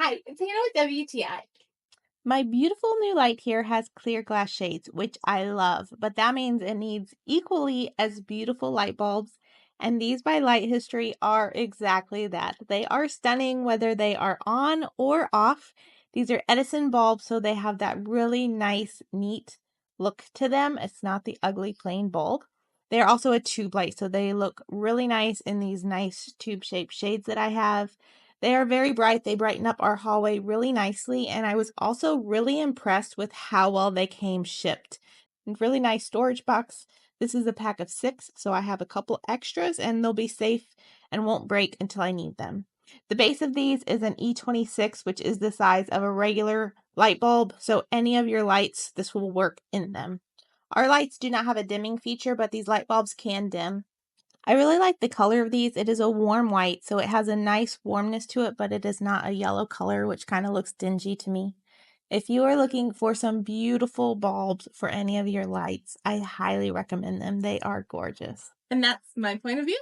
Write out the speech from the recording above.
Hi, it's Hannah with WTI. My beautiful new light here has clear glass shades, which I love, but that means it needs equally as beautiful light bulbs. And these by Light History are exactly that. They are stunning whether they are on or off. These are Edison bulbs, so they have that really nice, neat look to them. It's not the ugly plain bulb. They're also a tube light, so they look really nice in these nice tube-shaped shades that I have. They are very bright. They brighten up our hallway really nicely, and I was also really impressed with how well they came shipped. Really nice storage box. This is a pack of 6, so I have a couple extras, and they'll be safe and won't break until I need them. The base of these is an E26, which is the size of a regular light bulb, so any of your lights, this will work in them. Our lights do not have a dimming feature, but these light bulbs can dim. I really like the color of these. It is a warm white, so it has a nice warmness to it, but it is not a yellow color, which kind of looks dingy to me. If you are looking for some beautiful bulbs for any of your lights, I highly recommend them. They are gorgeous. And that's my point of view.